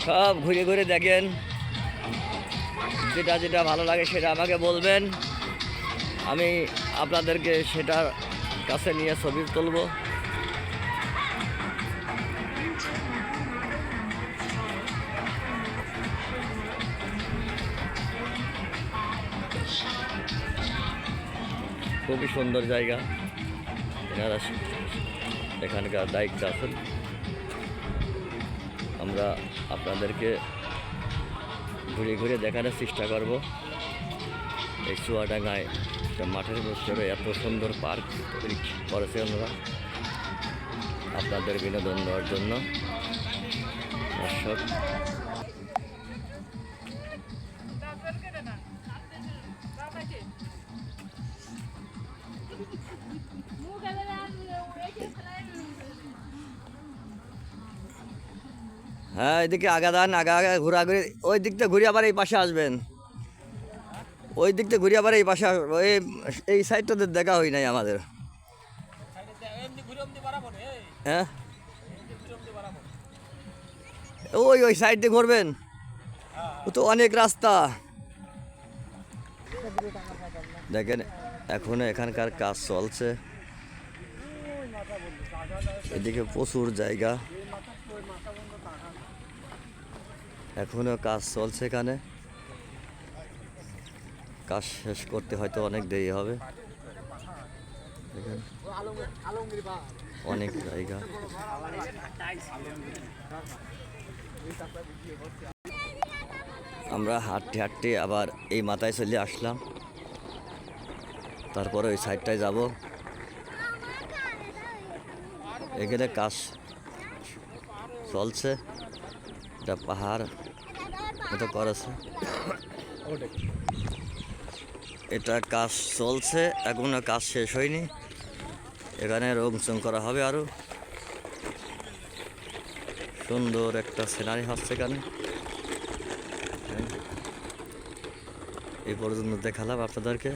সব ঘুরে ঘুরে দেখেন, যেটা যেটা ভালো লাগে সেটা আমাকে বলবেন, আমি আপনাদেরকে সেটার কাছে নিয়ে ছবি তুলব। খুবই সুন্দর জায়গা। এনারা এখানকার দায়িত্ব আছেন। আমরা আপনাদেরকে ঘুরে ঘুরে দেখানোর চেষ্টা করব। এই চুয়াডাঙ্গায় মাঠের ভিতরে এত সুন্দর পার্ক তৈরি করেছে ওনারা আপনাদের বিনোদন দেওয়ার জন্য। দর্শক, হ্যাঁ, এদিকে আগা দান, আগা আগা ঘোরাঘুরি, ওই দিকটা ঘুরে আবার এই পাশে আসবেন। ওই দিকটা ঘুরে আবার এই পাশে এই সাইডটাতে দেখা হয় নাই আমাদের। হ্যাঁ, ওই ওই সাইড দিয়ে ঘুরবেন, ও তো অনেক রাস্তা। দেখেন, এখনো এখানকার কাজ চলছে। এদিকে প্রচুর জায়গা, এখনো কাজ চলছে। এখানে কাজ শেষ করতে হয়তো অনেক দেরি হবে। অনেক জায়গা। আমরা হাঁটতে হাঁটতে আবার এই মাথায় চলে আসলাম, তারপরে ওই সাইডটায় যাব। এখানে কাজ চলছে, এটা পাহাড় মতো করেছে। এটা কাজ চলছে, এখনো কাজ শেষ হয়নি। এখানে রংচং করা হবে আরো। সুন্দর একটা সিনারি হচ্ছে এখানে। এই পর্যন্ত দেখালাম আপনাদেরকে।